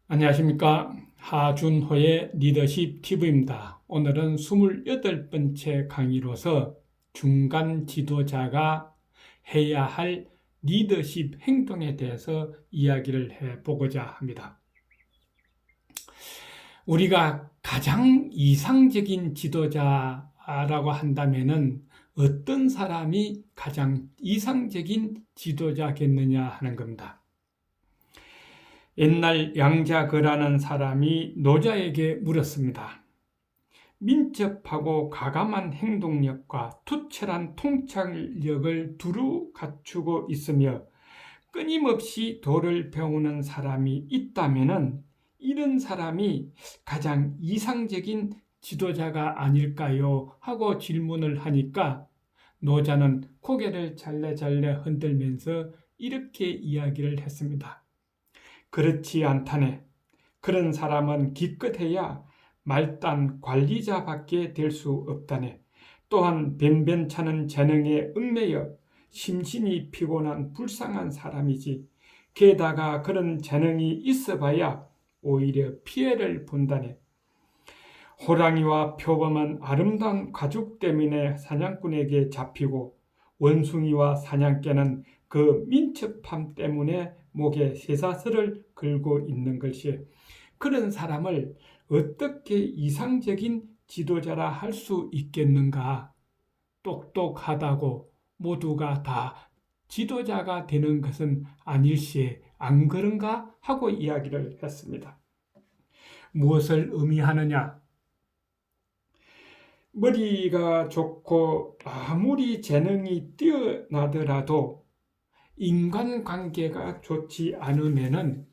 안녕하십니까. 하준호의 리더십 팁입니다. 오늘은 28번째 강의로서 중간 지도자가 해야 할 리더십 행동에 대해서 이야기를 해보고자 합니다. 우리가 가장 이상적인 지도자라고 한다면은 어떤 사람이 가장 이상적인 지도자겠느냐 하는 겁니다. 옛날 양자거라는 사람이 노자에게 물었습니다. 민첩하고 가감한 행동력과 투철한 통찰력을 두루 갖추고 있으며 끊임없이 도를 배우는 사람이 있다면 이런 사람이 가장 이상적인 지도자가 아닐까요? 하고 질문을 하니까 노자는 고개를 잘래잘래 흔들면서 이렇게 이야기를 했습니다. 그렇지 않다네. 그런 사람은 기껏해야 말단 관리자밖에 될 수 없다네. 또한 변변찮은 재능에 얽매여 심신이 피곤한 불쌍한 사람이지. 게다가 그런 재능이 있어봐야 오히려 피해를 본다네. 호랑이와 표범은 아름다운 가죽 때문에 사냥꾼에게 잡히고 원숭이와 사냥개는 그 민첩함 때문에 목에 쇠사슬을 걸고 있는 것이 그런 사람을 어떻게 이상적인 지도자라 할 수 있겠는가? 똑똑하다고 모두가 다 지도자가 되는 것은 아닐시 안 그런가? 하고 이야기를 했습니다. 무엇을 의미하느냐? 머리가 좋고 아무리 재능이 뛰어나더라도 인간관계가 좋지 않으면은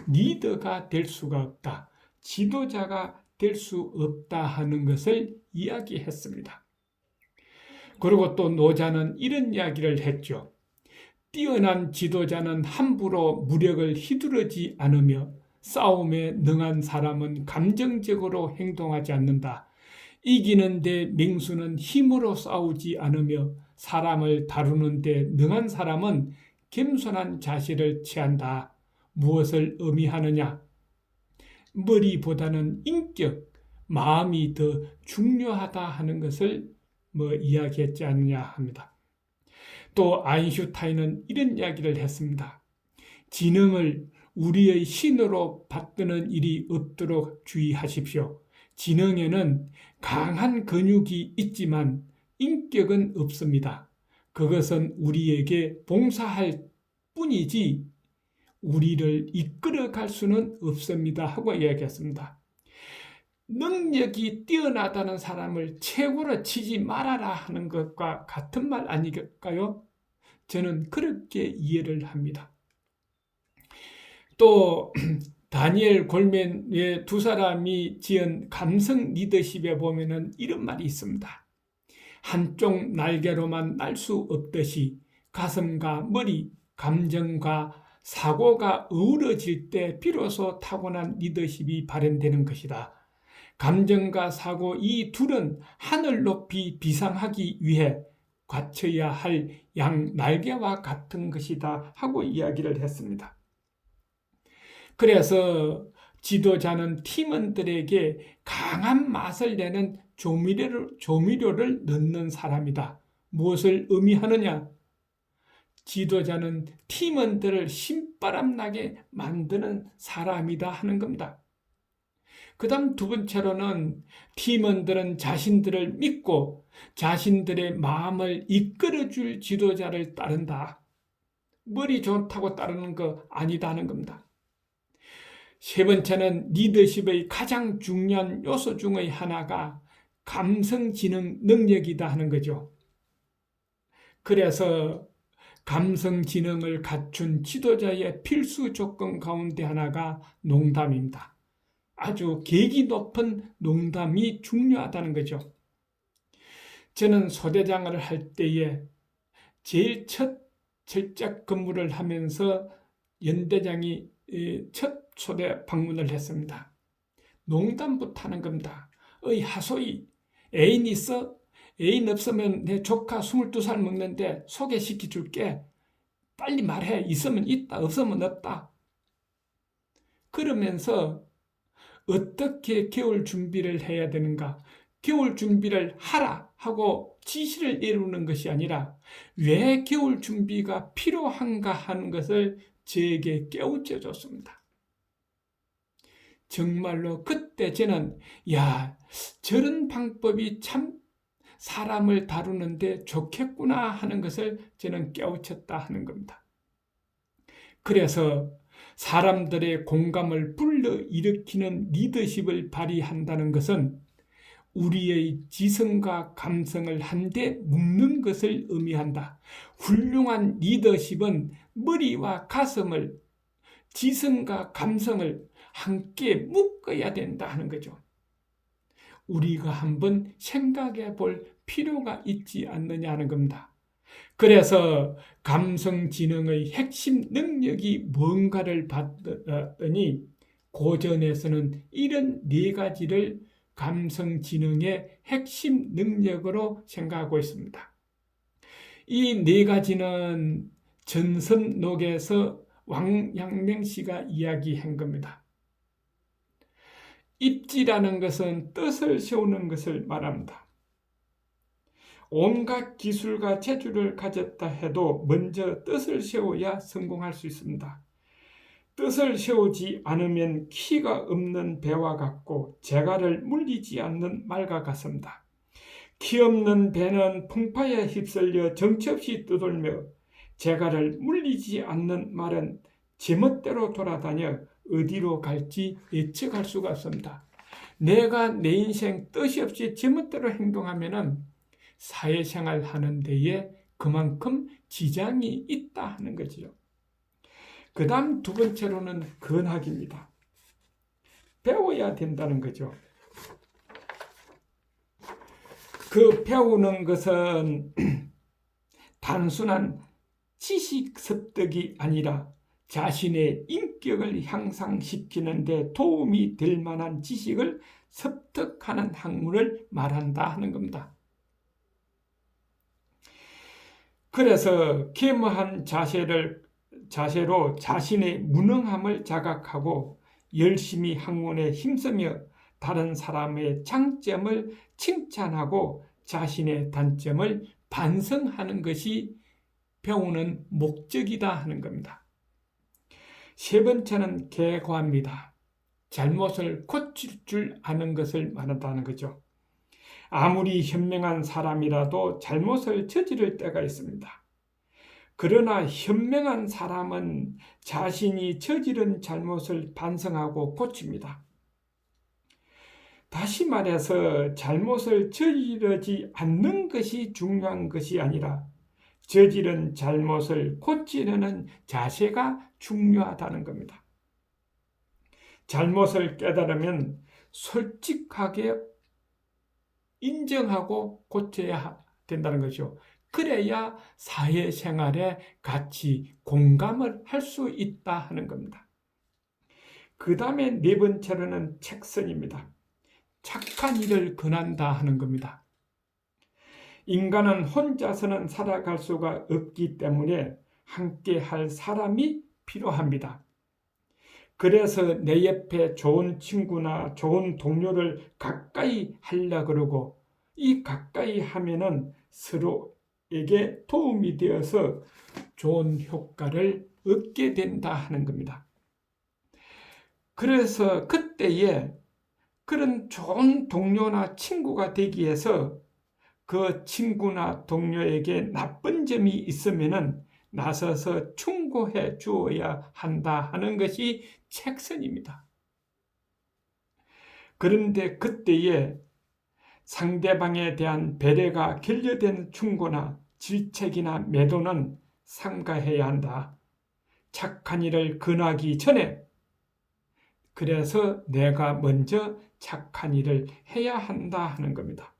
리더가 될 수가 없다. 지도자가 될 수 없다 하는 것을 이야기했습니다. 그리고 또 노자는 이런 이야기를 했죠. 뛰어난 지도자는 함부로 무력을 휘두르지 않으며 싸움에 능한 사람은 감정적으로 행동하지 않는다. 이기는 데 맹수는 힘으로 싸우지 않으며 사람을 다루는 데 능한 사람은 겸손한 자세를 취한다. 무엇을 의미하느냐? 머리보다는 인격, 마음이 더 중요하다 하는 것을 이야기했지 않느냐 합니다. 또 아인슈타인은 이런 이야기를 했습니다. 지능을 우리의 신으로 받드는 일이 없도록 주의하십시오. 지능에는 강한 근육이 있지만 인격은 없습니다. 그것은 우리에게 봉사할 뿐이지 우리를 이끌어갈 수는 없습니다. 하고 이야기했습니다. 능력이 뛰어나다는 사람을 최고로 치지 말아라 하는 것과 같은 말 아닐까요? 저는 그렇게 이해를 합니다. 또 다니엘 골맨의 두 사람이 지은 감성 리더십에 보면은 이런 말이 있습니다. 한쪽 날개로만 날 수 없듯이 가슴과 머리, 감정과 사고가 어우러질 때 비로소 타고난 리더십이 발현되는 것이다. 감정과 사고 이 둘은 하늘 높이 비상하기 위해 갖춰야 할 양 날개와 같은 것이다 하고 이야기를 했습니다. 그래서 지도자는 팀원들에게 강한 맛을 내는 조미료를 넣는 사람이다. 무엇을 의미하느냐? 지도자는 팀원들을 신바람나게 만드는 사람이다 하는 겁니다. 그 다음 두 번째로는 팀원들은 자신들을 믿고 자신들의 마음을 이끌어줄 지도자를 따른다. 머리 좋다고 따르는 거 아니다는 겁니다. 세 번째는 리더십의 가장 중요한 요소 중의 하나가 감성지능 능력이다 하는 거죠. 그래서 감성지능을 갖춘 지도자의 필수 조건 가운데 하나가 농담입니다. 아주 객이 높은 농담이 중요하다는 거죠. 저는 소대장을 할 때에 제일 첫 철작 근무를 하면서 연대장이 첫 초대 방문을 했습니다. 농담부터 하는 겁니다. 어이 하소이 애인 있어? 애인 없으면 내 조카 22살 먹는데 소개시켜 줄게. 빨리 말해. 있으면 있다 없으면 없다. 그러면서 어떻게 겨울 준비를 해야 되는가? 겨울 준비를 하라 하고 지시를 내리는 것이 아니라 왜 겨울 준비가 필요한가 하는 것을 저에게 깨우쳐 줬습니다. 정말로 그때 저는 저런 방법이 참 사람을 다루는데 좋겠구나 하는 것을 저는 깨우쳤다 하는 겁니다. 그래서 사람들의 공감을 불러일으키는 리더십을 발휘한다는 것은 우리의 지성과 감성을 한데 묶는 것을 의미한다. 훌륭한 리더십은 머리와 가슴을, 지성과 감성을 함께 묶어야 된다 하는 거죠. 우리가 한번 생각해 볼 필요가 있지 않느냐 하는 겁니다. 그래서 감성지능의 핵심 능력이 뭔가를 봤더니 고전에서는 이런 4가지를 감성지능의 핵심 능력으로 생각하고 있습니다. 이 4가지는 전선록에서 왕양명 씨가 이야기한 겁니다. 입지라는 것은 뜻을 세우는 것을 말합니다. 온갖 기술과 재주를 가졌다 해도 먼저 뜻을 세워야 성공할 수 있습니다. 뜻을 세우지 않으면 키가 없는 배와 같고 재갈을 물리지 않는 말과 같습니다. 키 없는 배는 풍파에 휩쓸려 정처없이 떠돌며 재갈을 물리지 않는 말은 제멋대로 돌아다녀 어디로 갈지 예측할 수가 없습니다. 내가 내 인생 뜻이 없이 제멋대로 행동하면은 사회생활 하는 데에 그만큼 지장이 있다 하는 거지요. 그 다음 2번째로는 근학입니다. 배워야 된다는 거죠. 그 배우는 것은 단순한 지식 습득이 아니라 자신의 인격을 향상시키는 데 도움이 될 만한 지식을 습득하는 학문을 말한다 하는 겁니다. 그래서 겸허한 자세로 자신의 무능함을 자각하고 열심히 학문에 힘쓰며 다른 사람의 장점을 칭찬하고 자신의 단점을 반성하는 것이 배우는 목적이다 하는 겁니다. 3번째는 개과입니다. 잘못을 고칠 줄 아는 것을 말한다는 거죠. 아무리 현명한 사람이라도 잘못을 저지를 때가 있습니다. 그러나 현명한 사람은 자신이 저지른 잘못을 반성하고 고칩니다. 다시 말해서 잘못을 저지르지 않는 것이 중요한 것이 아니라 저지른 잘못을 고치려는 자세가 중요하다는 겁니다. 잘못을 깨달으면 솔직하게 인정하고 고쳐야 된다는 거죠. 그래야 사회생활에 같이 공감을 할 수 있다 하는 겁니다. 그 다음에 4번째로는 책선입니다. 착한 일을 권한다 하는 겁니다. 인간은 혼자서는 살아갈 수가 없기 때문에 함께 할 사람이 필요합니다. 그래서 내 옆에 좋은 친구나 좋은 동료를 가까이 하려고 그러고 이 가까이 하면은 서로에게 도움이 되어서 좋은 효과를 얻게 된다 하는 겁니다. 그래서 그때에 그런 좋은 동료나 친구가 되기 위해서 그 친구나 동료에게 나쁜 점이 있으면은 나서서 충고해 주어야 한다 하는 것이 책선입니다. 그런데 그때에 상대방에 대한 배려가 결여된 충고나 질책이나 매도는 삼가해야 한다. 착한 일을 권하기 전에 그래서 내가 먼저 착한 일을 해야 한다 하는 겁니다.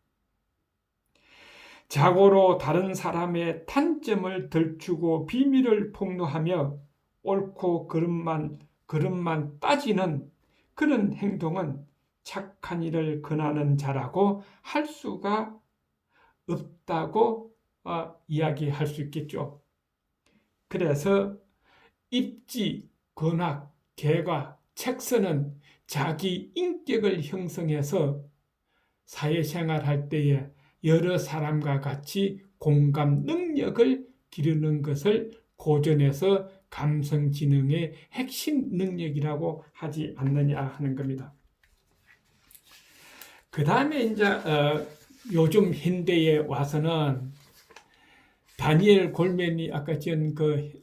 자고로 다른 사람의 단점을 들추고 비밀을 폭로하며 옳고 그름만 따지는 그런 행동은 착한 일을 권하는 자라고 할 수가 없다고 이야기할 수 있겠죠. 그래서 입지, 권학, 개과, 책서는 자기 인격을 형성해서 사회생활할 때에 여러 사람과 같이 공감 능력을 기르는 것을 고전에서 감성지능의 핵심 능력이라고 하지 않느냐 하는 겁니다. 그 다음에 이제 요즘 현대에 와서는 다니엘 골맨이 아까 전 그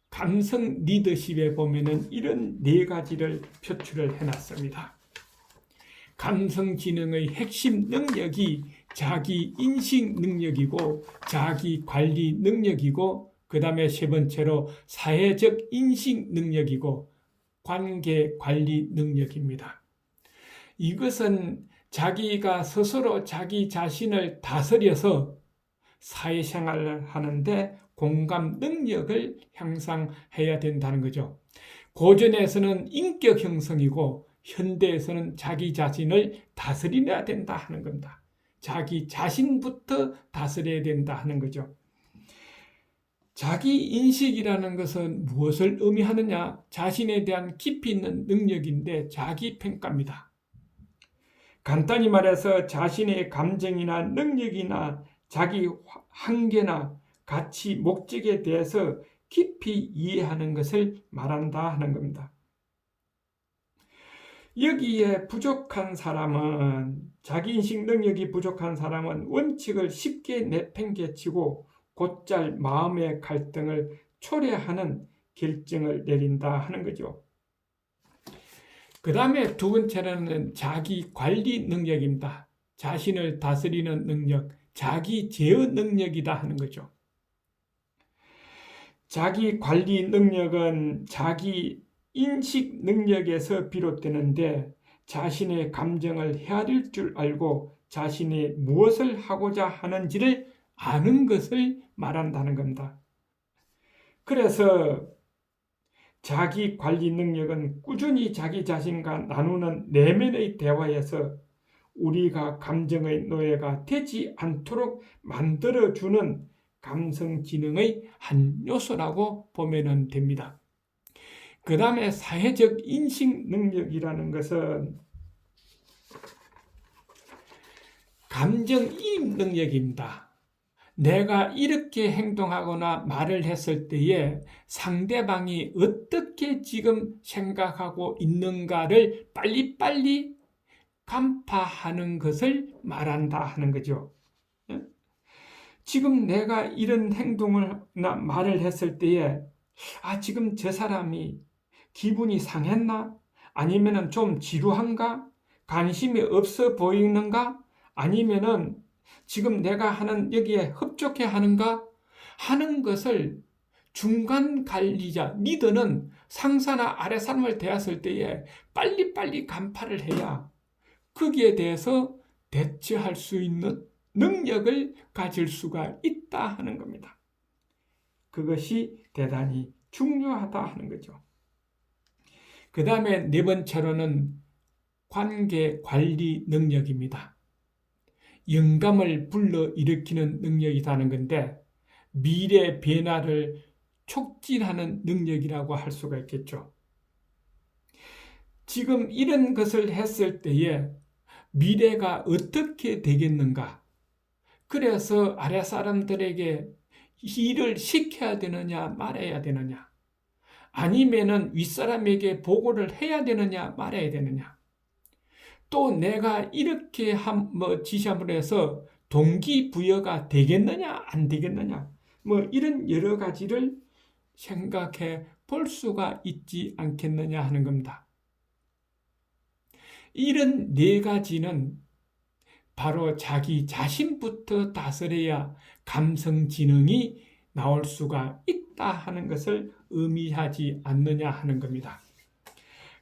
감성 리더십에 보면은 이런 네 가지를 표출을 해놨습니다. 감성지능의 핵심 능력이 자기 인식 능력이고 자기 관리 능력이고 그 다음에 세 번째로 사회적 인식 능력이고 관계 관리 능력입니다. 이것은 자기가 스스로 자기 자신을 다스려서 사회생활을 하는데 공감 능력을 향상해야 된다는 거죠. 고전에서는 인격 형성이고 현대에서는 자기 자신을 다스려야 된다 하는 겁니다. 자기 자신부터 다스려야 된다 하는 거죠. 자기 인식이라는 것은 무엇을 의미하느냐? 자신에 대한 깊이 있는 능력인데 자기 평가입니다. 간단히 말해서 자신의 감정이나 능력이나 자기 한계나 가치, 목적에 대해서 깊이 이해하는 것을 말한다 하는 겁니다. 여기에 부족한 사람은, 자기인식 능력이 부족한 사람은 원칙을 쉽게 내팽개치고 곧잘 마음의 갈등을 초래하는 결정을 내린다 하는 거죠. 그 다음에 두 번째는 자기 관리 능력입니다. 자신을 다스리는 능력, 자기 제어 능력이다 하는 거죠. 자기 관리 능력은 자기 인식 능력에서 비롯되는데 자신의 감정을 헤아릴 줄 알고 자신이 무엇을 하고자 하는지를 아는 것을 말한다는 겁니다. 그래서 자기 관리 능력은 꾸준히 자기 자신과 나누는 내면의 대화에서 우리가 감정의 노예가 되지 않도록 만들어주는 감성지능의 한 요소라고 보면 됩니다. 그 다음에 사회적 인식 능력이라는 것은 감정이입 능력입니다. 내가 이렇게 행동하거나 말을 했을 때에 상대방이 어떻게 지금 생각하고 있는가를 빨리빨리 간파하는 것을 말한다 하는 거죠. 지금 내가 이런 행동을 말을 했을 때에 지금 저 사람이 기분이 상했나? 아니면은 좀 지루한가? 관심이 없어 보이는가? 아니면은 지금 내가 하는 여기에 흡족해 하는가? 하는 것을 중간 관리자, 리더는 상사나 아래 사람을 대했을 때에 빨리빨리 간파를 해야 거기에 대해서 대처할 수 있는 능력을 가질 수가 있다 하는 겁니다. 그것이 대단히 중요하다 하는 거죠. 그 다음에 네 번째로는 관계 관리 능력입니다. 영감을 불러일으키는 능력이라는 건데 미래 변화를 촉진하는 능력이라고 할 수가 있겠죠. 지금 이런 것을 했을 때에 미래가 어떻게 되겠는가? 그래서 아래 사람들에게 일을 시켜야 되느냐 말아야 되느냐? 아니면은 윗사람에게 보고를 해야 되느냐 말아야 되느냐? 또 내가 이렇게 지시함으로 해서 동기부여가 되겠느냐 안 되겠느냐? 이런 여러 가지를 생각해 볼 수가 있지 않겠느냐 하는 겁니다. 이런 네 가지는 바로 자기 자신부터 다스려야 감성지능이 나올 수가 있다 하는 것을 의미하지 않느냐 하는 겁니다.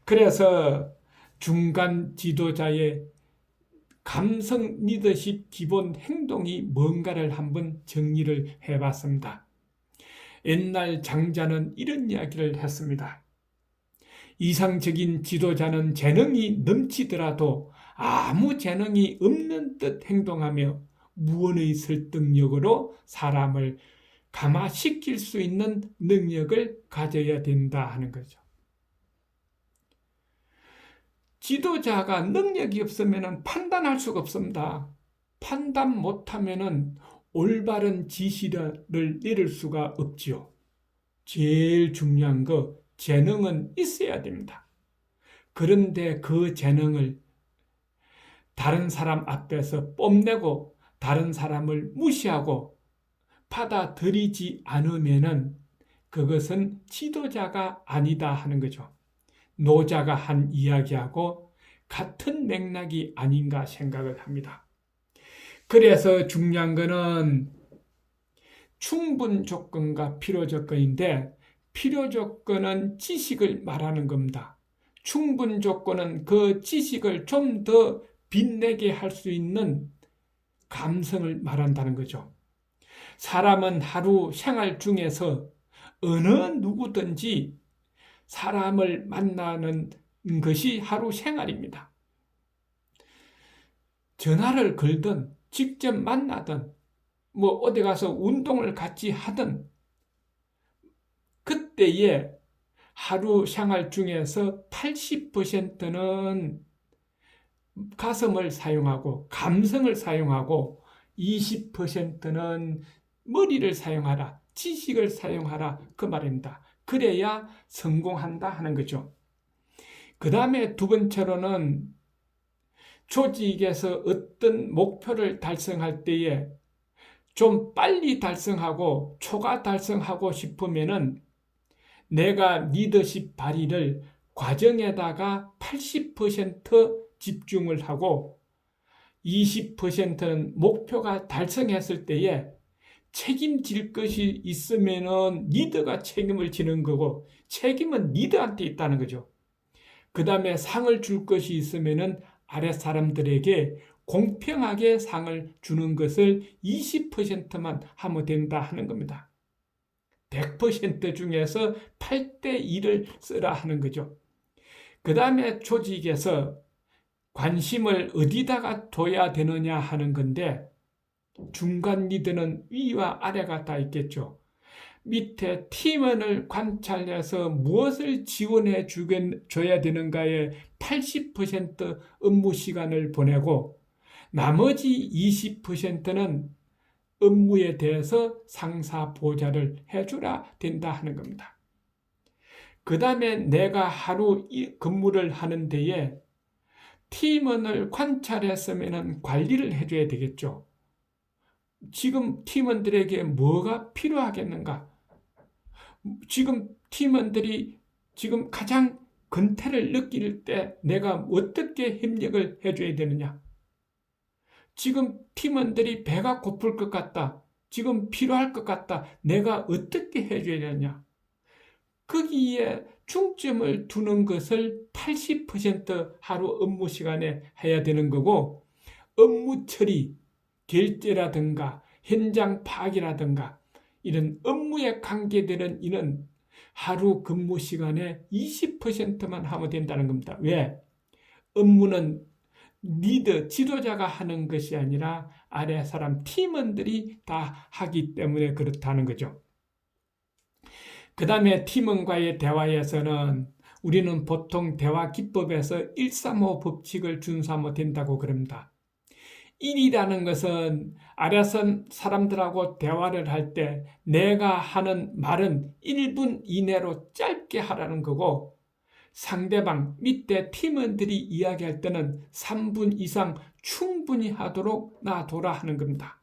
그래서 중간 지도자의 감성 리더십 기본 행동이 뭔가를 한번 정리를 해봤습니다. 옛날 장자는 이런 이야기를 했습니다. 이상적인 지도자는 재능이 넘치더라도 아무 재능이 없는 듯 행동하며 무언의 설득력으로 사람을 감화시킬 수 있는 능력을 가져야 된다 하는 거죠. 지도자가 능력이 없으면 판단할 수가 없습니다. 판단 못하면 올바른 지시를 내릴 수가 없지요. 제일 중요한 거 재능은 있어야 됩니다. 그런데 그 재능을 다른 사람 앞에서 뽐내고 다른 사람을 무시하고 받아들이지 않으면 그것은 지도자가 아니다 하는 거죠. 노자가 한 이야기하고 같은 맥락이 아닌가 생각을 합니다. 그래서 중요한 거는 충분 조건과 필요 조건인데, 필요 조건은 지식을 말하는 겁니다. 충분 조건은 그 지식을 좀 더 빛내게 할 수 있는 감성을 말한다는 거죠. 사람은 하루 생활 중에서 어느 누구든지 사람을 만나는 것이 하루 생활입니다. 전화를 걸든 직접 만나든 어디 가서 운동을 같이 하든 그때에 하루 생활 중에서 80%는 가슴을 사용하고 감성을 사용하고 20%는 머리를 사용하라, 지식을 사용하라 그 말입니다. 그래야 성공한다 하는 거죠. 그 다음에 두 번째로는 조직에서 어떤 목표를 달성할 때에 좀 빨리 달성하고 초과 달성하고 싶으면은 내가 리더십 발휘를 과정에다가 80% 집중을 하고 20%는 목표가 달성했을 때에 책임질 것이 있으면은 리더가 책임을 지는 거고 책임은 리더한테 있다는 거죠. 그 다음에 상을 줄 것이 있으면은 아래 사람들에게 공평하게 상을 주는 것을 20%만 하면 된다 하는 겁니다. 100% 중에서 8대 2를 쓰라 하는 거죠. 그 다음에 조직에서 관심을 어디다가 둬야 되느냐 하는 건데, 중간 리더는 위와 아래가 다 있겠죠. 밑에 팀원을 관찰해서 무엇을 지원해 줘야 되는가에 80% 업무 시간을 보내고 나머지 20%는 업무에 대해서 상사 보좌를 해주라 된다 하는 겁니다. 그 다음에 내가 하루 근무를 하는 데에 팀원을 관찰했으면 관리를 해줘야 되겠죠. 지금 팀원들에게 뭐가 필요하겠는가? 지금 팀원들이 지금 가장 근태를 느낄 때 내가 어떻게 협력을 해줘야 되느냐? 지금 팀원들이 배가 고플 것 같다. 지금 필요할 것 같다. 내가 어떻게 해줘야 되느냐? 거기에 중점을 두는 것을 80% 하루 업무 시간에 해야 되는 거고, 업무 처리, 결제라든가 현장 파악이라든가 이런 업무에 관계되는 이는 하루 근무 시간에 20%만 하면 된다는 겁니다. 왜? 업무는 리더, 지도자가 하는 것이 아니라 아래 사람 팀원들이 다 하기 때문에 그렇다는 거죠. 그 다음에 팀원과의 대화에서는 우리는 보통 대화 기법에서 135 법칙을 준수하면 된다고 그럽니다. 1이라는 것은 아래선 사람들하고 대화를 할 때 내가 하는 말은 1분 이내로 짧게 하라는 거고, 상대방 밑에 팀원들이 이야기할 때는 3분 이상 충분히 하도록 놔둬라 하는 겁니다.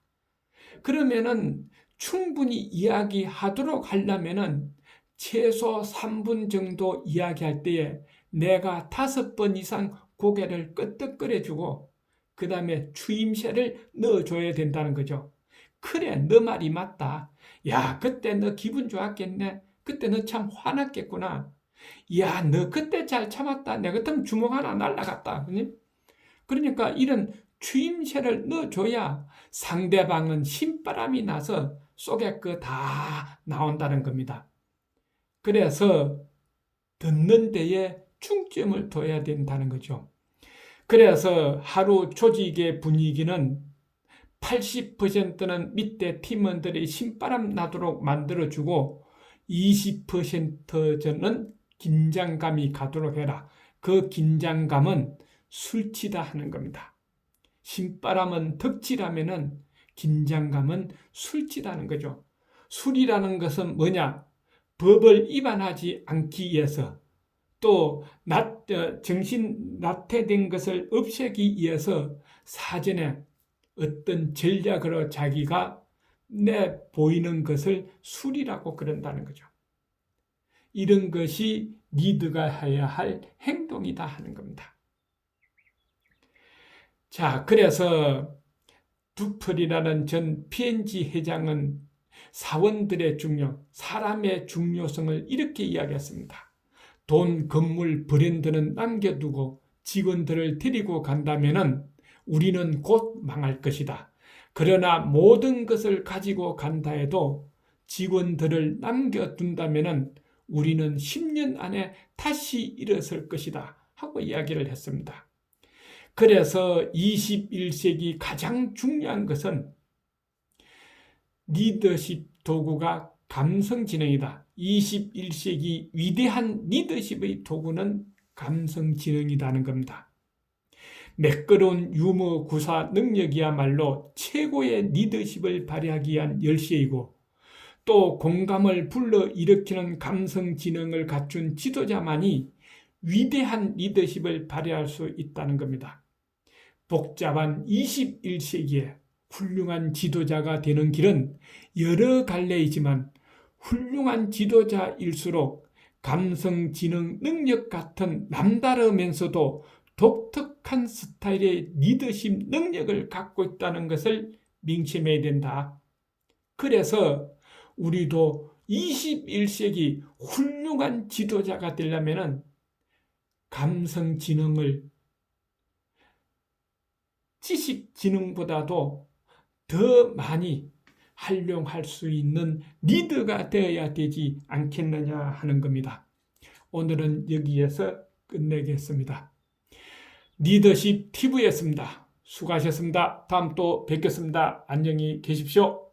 그러면은 충분히 이야기하도록 하려면은 최소 3분 정도 이야기할 때에 내가 5번 이상 고개를 끄덕거려주고 그 다음에 추임새를 넣어줘야 된다는 거죠. 그래, 너 말이 맞다. 야, 그때 너 기분 좋았겠네. 그때 너 참 화났겠구나. 야, 너 그때 잘 참았다. 내 같으면 주먹 하나 날라갔다. 그러니까 이런 추임새를 넣어줘야 상대방은 신바람이 나서 속에 거 다 나온다는 겁니다. 그래서 듣는 데에 중점을 둬야 된다는 거죠. 그래서 하루 조직의 분위기는 80%는 밑에 팀원들이 신바람 나도록 만들어주고 20%는 긴장감이 가도록 해라. 그 긴장감은 술취다 하는 겁니다. 신바람은 덕질하면은 긴장감은 술취다는 거죠. 술이라는 것은 뭐냐? 법을 위반하지 않기 위해서 또 정신 나태된 것을 없애기 위해서 사전에 어떤 전략으로 자기가 내 보이는 것을 술이라고 그런다는 거죠. 이런 것이 리더가 해야 할 행동이다 하는 겁니다. 자, 그래서 두펄이라는 전 PNG 회장은 사원들의 사람의 중요성을 이렇게 이야기했습니다. 돈, 건물, 브랜드는 남겨두고 직원들을 데리고 간다면 우리는 곧 망할 것이다. 그러나 모든 것을 가지고 간다 해도 직원들을 남겨둔다면 우리는 10년 안에 다시 일어설 것이다 하고 이야기를 했습니다. 그래서 21세기 가장 중요한 것은 리더십 도구가 감성지능이다. 21세기 위대한 리더십의 도구는 감성지능이라는 겁니다. 매끄러운 유머 구사 능력이야말로 최고의 리더십을 발휘하기 위한 열쇠이고 또 공감을 불러일으키는 감성지능을 갖춘 지도자만이 위대한 리더십을 발휘할 수 있다는 겁니다. 복잡한 21세기에 훌륭한 지도자가 되는 길은 여러 갈래이지만 훌륭한 지도자일수록 감성지능 능력 같은 남다르면서도 독특한 스타일의 리더십 능력을 갖고 있다는 것을 명심해야 된다. 그래서 우리도 21세기 훌륭한 지도자가 되려면 감성지능을 지식지능보다도 더 많이 활용할 수 있는 리더가 되어야 되지 않겠느냐 하는 겁니다. 오늘은 여기에서 끝내겠습니다. 리더십 TV였습니다. 수고하셨습니다. 다음 또 뵙겠습니다. 안녕히 계십시오.